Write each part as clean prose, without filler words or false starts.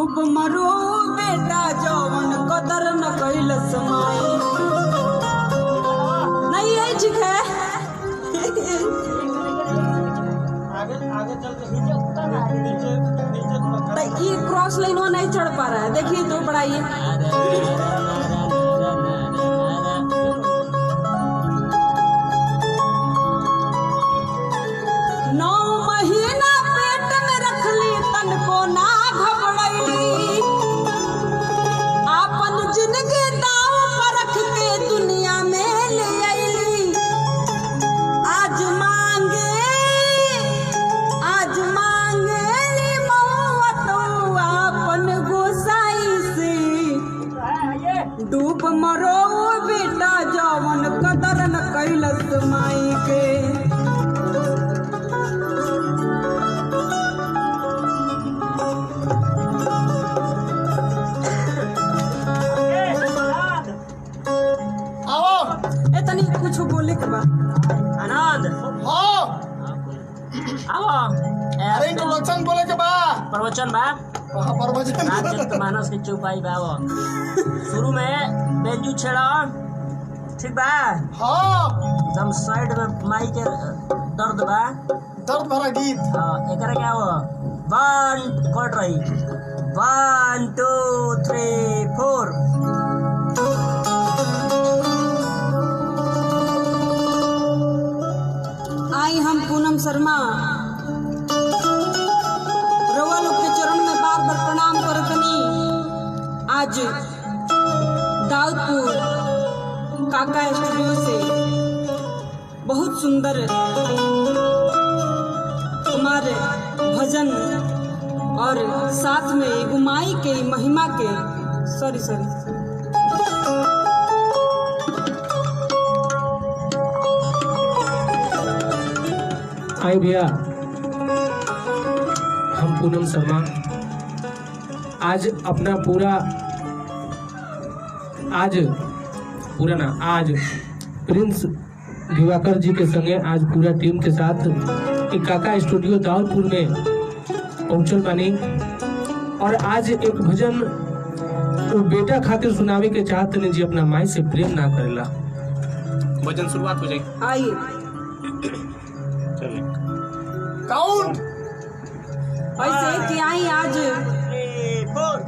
डूब मरो बेटा जवन कदर न कैलस माई। नहीं है ठीक है। तो ये क्रॉस लाइन वो नहीं चढ़ पा रहा है, देखिए तो बढ़ाइए। डूब मरो बेटा जवन कदर न कैलस माई के। ए तनी कुछ बोले के बा आनंद। हाँ आओ अरे इंट्रोडक्शन बोले के बा प्रवचन बा प्रवचन मानस के चौपाई बा। शुरू में बेंजू छेड़ा ठीक बा। हाँ एकदम साइड में माई के दर्द बा, दर्द भरा गीत। एकरा क्या हो 1 कट रही 1 2 3 4। आई हम पूनम शर्मा रउआ लोग के चरण में बार बार प्रणाम करतनी। आज दाऊदपुर काका स्टूडियो से बहुत सुंदर हमारे भजन और साथ में एगो माई के महिमा के सॉरी आई भैया हम पूनम शर्मा आज अपना आज प्रिंस दिवाकर जी के संगे आज पूरा टीम के साथ एक काका स्टूडियो दाऊदपुर में पहुंचल बानी। और आज एक भजन वो बेटा खातिर सुनावे के चाहत ने जी अपना माई से प्रेम ना करेला। भजन शुरुआत हो जाए। आइए काउंट ऐसे कि आई आज 3 4।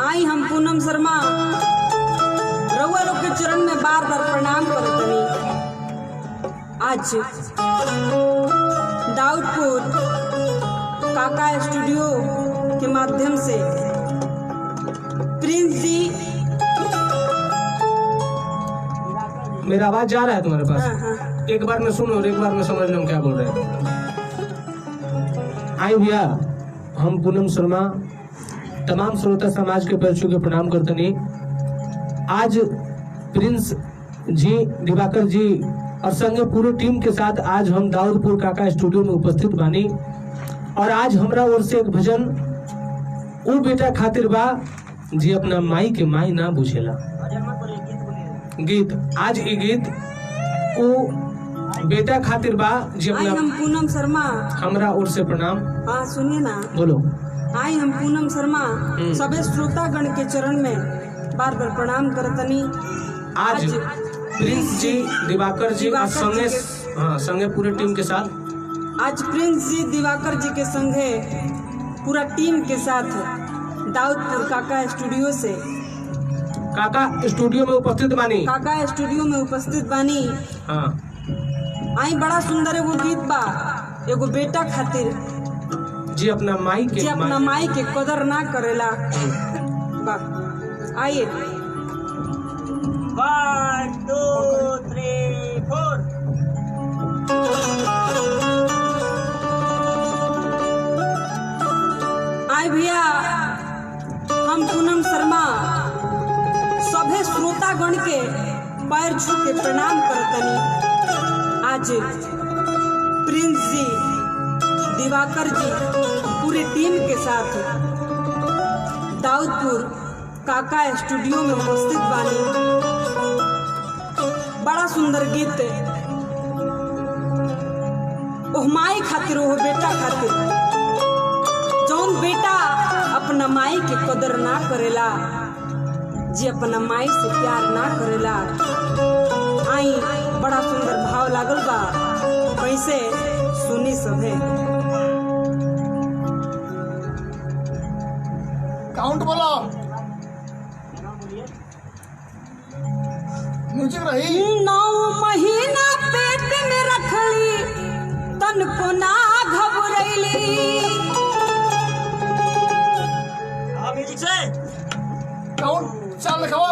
आई हम पूनम शर्मा रउआ लोग के चरण में बार बार प्रणाम करतनी। आज दाऊदपुर काका स्टूडियो के माध्यम से प्रिंस जी। मेरा आवाज जा रहा है तुम्हारे पास? हाँ। एक बार में सुनो और एक बार में समझ लो क्या बोल रहे हैं। आई भैया हम पूनम शर्मा तमाम श्रोता समाज के पैर छू के प्रणाम करते नहीं। आज प्रिंस जी दिवाकर जी और संगे पूरी टीम के साथ आज हम दाऊदपुर काका स्टूडियो में उपस्थित बानी। और आज हमरा ओर से एक भजन वो बेटा खातिर बा जी अपना माई के माई ना बुझेला गीत। आज ये गीत वो बेटा खातिर बा जी आई अपना हम पूनम शर्मा। हमरा ओर से प्रणाम। हाँ सुनिए ना। बोलो। आई हम पूनम शर्मा सभी श्रोतागण के चरण में बार बार प्रणाम करतनी। आज प्रिंस जी दिवाकर जी और संगे संगे पूरी टीम के साथ आज प्रिंस जी दिवाकर जी के संगे पूरा टीम के साथ दाऊदपुर काका स्टूडियो से काका स्टूडियो में उपस्थित बानी। काका स्टूडियो में उपस्थित बानी। हाँ आई बड़ा सुंदर एगो गीत बा एगो बेटा खातिर जी अपना माई के जी अपना माई के कदर ना करेला बा। आइए 1 2 3 4। आए भैया हम पूनम शर्मा सभे श्रोतागण के पैर छू के प्रणाम करतनी। आज प्रिंस जी दिवाकर जी पूरे टीम के साथ दाऊदपुर काका स्टूडियो में उपस्थित बानी। सुंदर गीत ओह माई खातिर ओह बेटा खातिर जौन बेटा अपना माई के कदर ना करेला जी अपना माई से प्यार ना करेला। आई बड़ा सुंदर भाव लागल बा कैसे सुनी सभे। काउंट बोलो म्यूजिक रही। 9 महीना पेट में रखली तन को ना घबरैली। म्यूजिक से काउंट चाल लिखावा।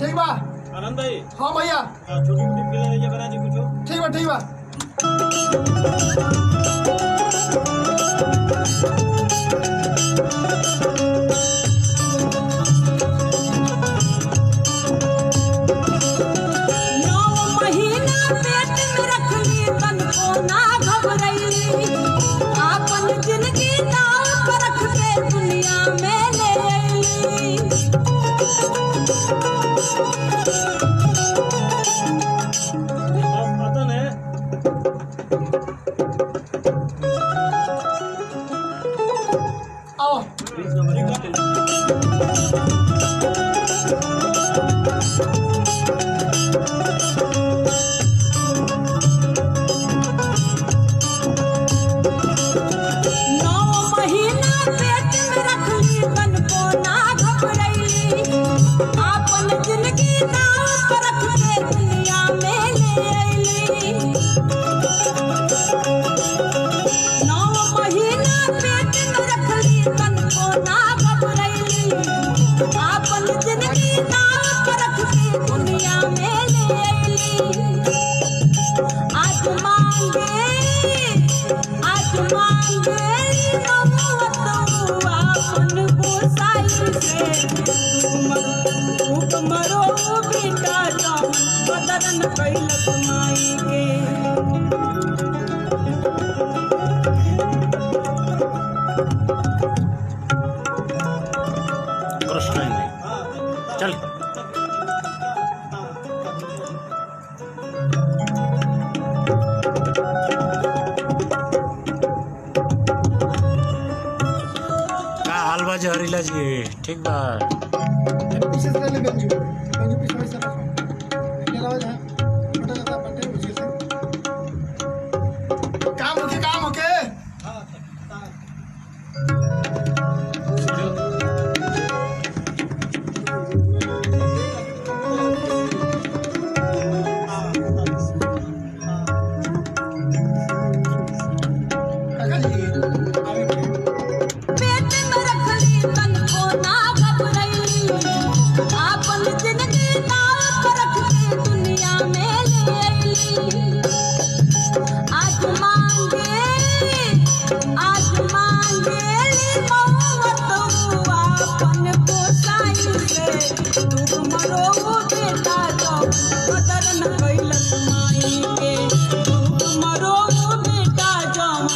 ठीक बा आनंद भाई। हाँ भैया छोटी मोटी फिल्म बना दी कुछ। ठीक बा ठीक बा। चल का हाल बा जहरीला जी? ठीक बा। पीछे से ले बेंजू पीछे से रखो। ये लाओ जहां छोटा सा पट्टे कदर न कैलस माई के भूख मरो बेटा जवन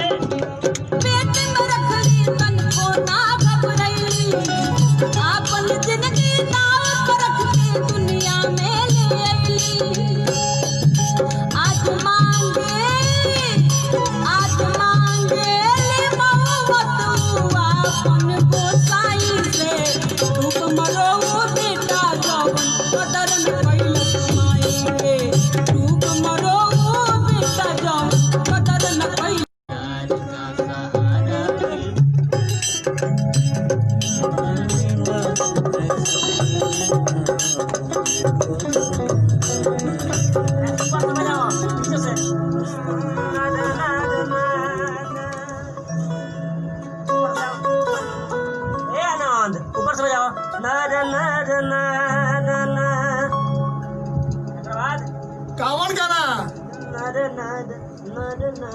पेट में रखली तन को ना घबरैली आपन जिंदगी नाव पर रख के दुनिया में ले अइली आज मांगे ले मौत आपन गोसाई से भूख मरो बेटा जवन कदर न कैलस माई के भूख मरो बेटा जवन कदर न कैलस ऊपर से बजाओ ना ना ना ना ना ना बाद कावन गाना ना ना ना ना ना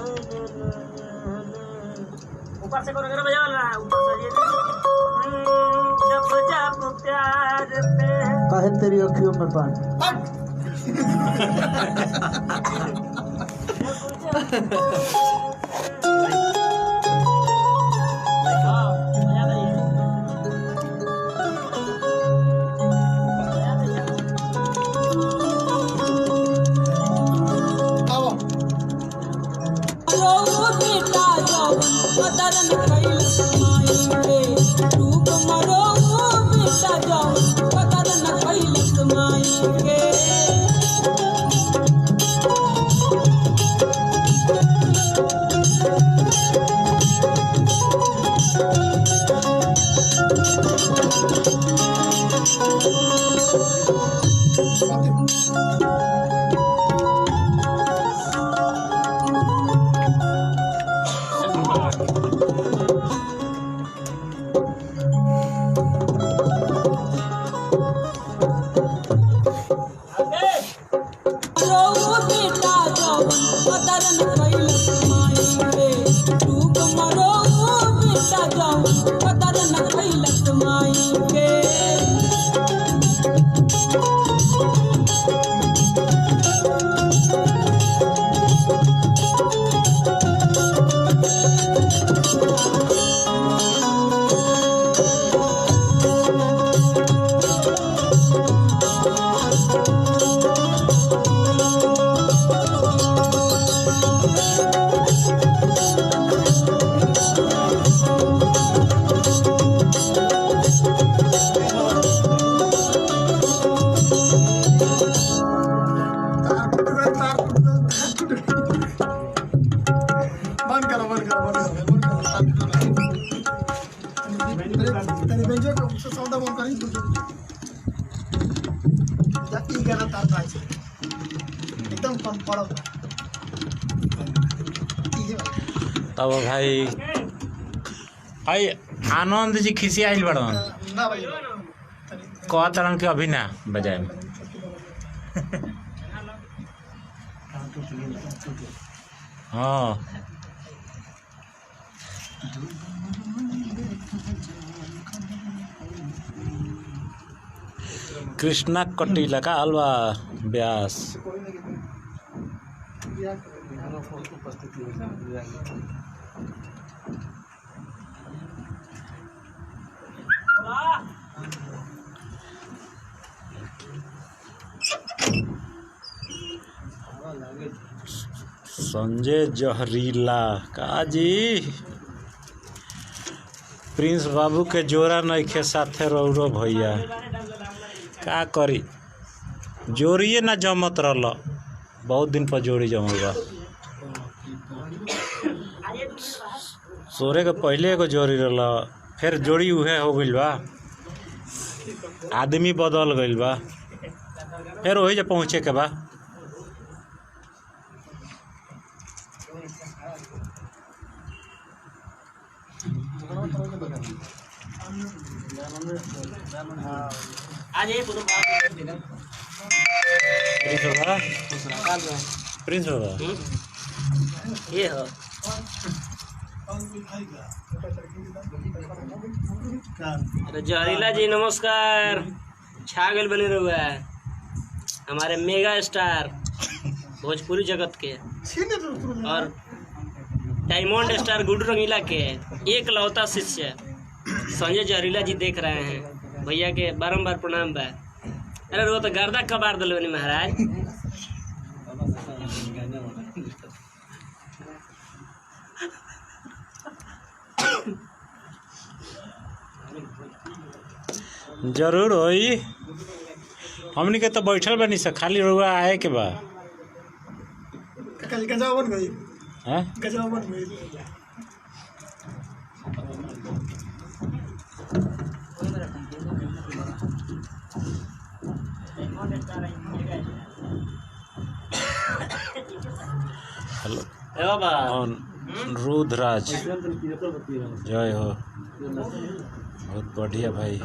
ऊपर से कौन गाना बजाओ ना ऊपर से ये जब जब प्यार पे काहे तेरी अखियों में पानी आओ बेटा जवन कदर न कैलस माई के भूख मरो बेटा जवन कदर न कैलस माई के बेटा जवन कदर न कैलस माई के भूख मरो बेटा जवन कदर न कैलस माई के बंद करो तेरे बेंचो को साउंड ऑन करी जाती गाना तार पास एकदम कम पड़ो तब भाई आनंद जी खिसी आइल बड़न ना भाई कह तरह के अभी ना बजाए हाँ कृष्णा कटीला का हलवा व्यास संजय जहरीला काजी प्रिंस बाबू के जोरा नइखे साथे रौरो भैया का करी जोड़िए ना जमत रहल बहुत दिन पर जोड़ी जमल बा सोरे के पहले एगो जोड़ी रहल फिर जोड़ी उहे हो गइल बा आदमी बदल गइल बा फिर वही जे पहुँचे के बा आज ये पूरा प्रिंस बाबा ये हो अरे जहरीला जी नमस्कार। छागल बने रहुआ हमारे मेगा स्टार भोजपुरी जगत के और डायमंड स्टार गुड्डू रंगीला के एक लौता शिष्य संजय जहरीला जी देख रहे हैं। भैया के बारंबार प्रणाम बा। अरे वो तो गर्दा कबार दिल बनी महाराज। जरूर होई। हमनी के तो बैठल बनी से खाली रुआ आए के बा। कल गजवा बन गई। हैं? गजवा बन गई। हेलो ए बाबा रुद्रराज जय हो। बहुत बढ़िया भाई।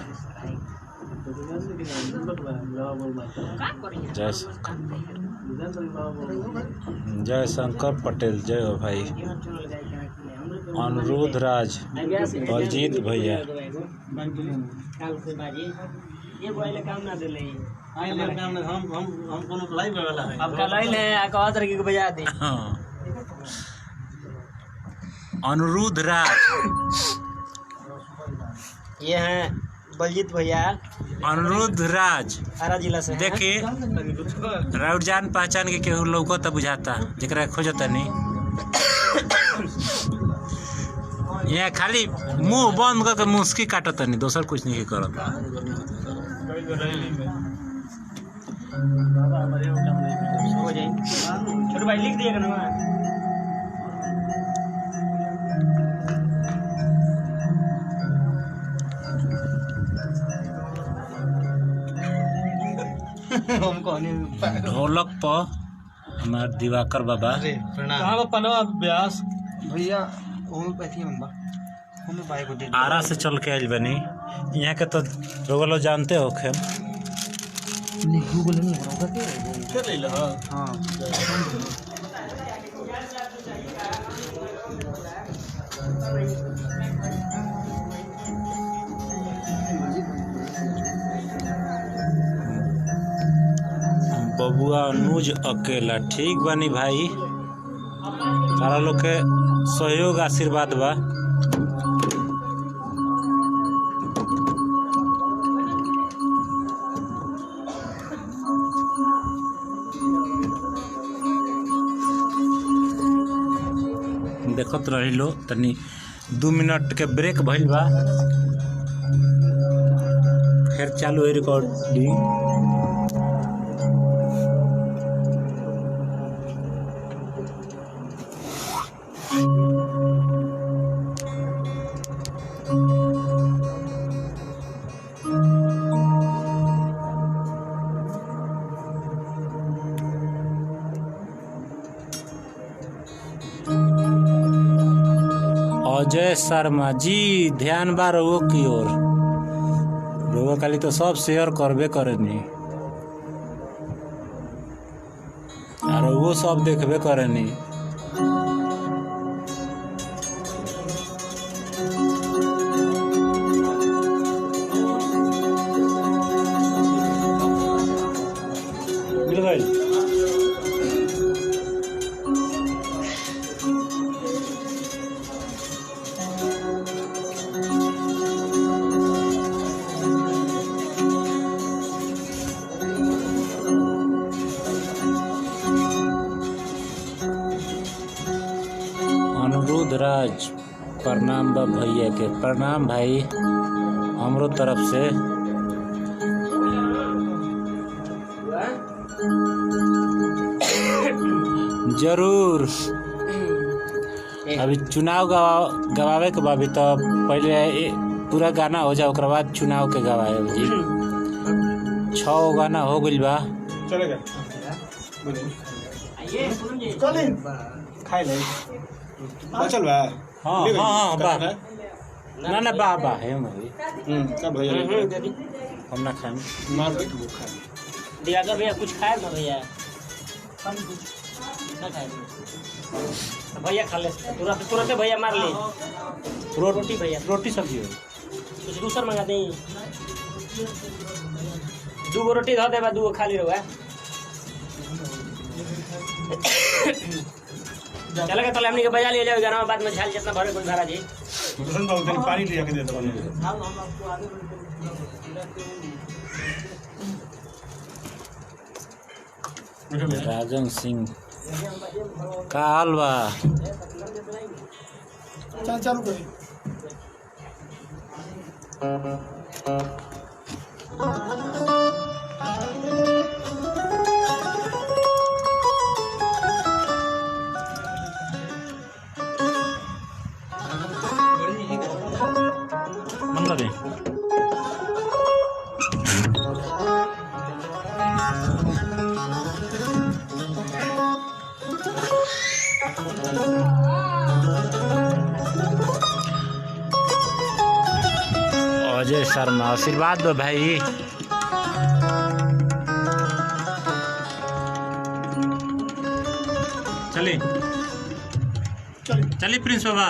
जय शंकर पटेल जय हो भाई। अनुरुद्ध राज बलजीत भैया आपका लाइन है आकाश तरीके को बजा दे। अनुरुद्ध राज ये हैं बलजीत भैया अनुरुद्ध राज आरा जिला से। देखी राउर जान पहचान के केहू लौको तो बुझाता जरा खोजता नहीं। यहाँ खाली मुंह बंद करके मुस्की काटता नहीं, दोसर कुछ नहीं करता। हो जाए छोटे भाई लिख दिएगा ना। ढोलक पर हमार दिवाकर बाबा व्यास भैया होम्योपैथी में होम्योपैथी को दे आरा से चल के आइल बनी। यहाँ के तो रोगलो जानते हो खेम। गूगल नहीं होगा हाँ बबुआ अनुज अकेला ठीक बानी भाई। सारा लोग के सहयोग आशीर्वाद बा। देखत रही लो तनी 2 मिनट के ब्रेक भइल बा, फिर चालू है रिकॉर्डिंग। अजय शर्मा जी ध्यान बा रहो की ओर। रहो खाली तो सब शेयर करबे करेनी और वो सब देखबे करेनी। मिल गई। अनुरुद्ध राज प्रणाम बा भैया के। प्रणाम भाई हमरो तरफ से। जरूर अभी चुनाव गवावे के बाबी तो पहले पूरा गाना हो जाए ओकरा बाद चुनाव के गवाए जी। 6 गाना हो गइल बा। चलेगा चलिए खाई ले चल बा। हाँ हाँ हाँ बा ना ना बा बा है मरी। सब भैया हम ना खाएं। मार के भूखा दियाकर भैया कुछ खाए ना भैया ना खाए भैया खा ले तुरंत तुरंत भैया मार ले। रोटी भैया रोटी सब्जी हो। कुछ दूसर मंगा दी 2 गो रोटी धो दे बा 2 गो खाली रहुआ चल के तले हमनी के बजा ले जाओ गाना बाद में झाल जितना भरे कोई भरा जी पानी लिया के दे दो राजन सिंह का हाल बा? चल चालू करी बंद दे अजय शर्मा आशीर्वाद दो भाई। चलिए चलिए प्रिंस बाबा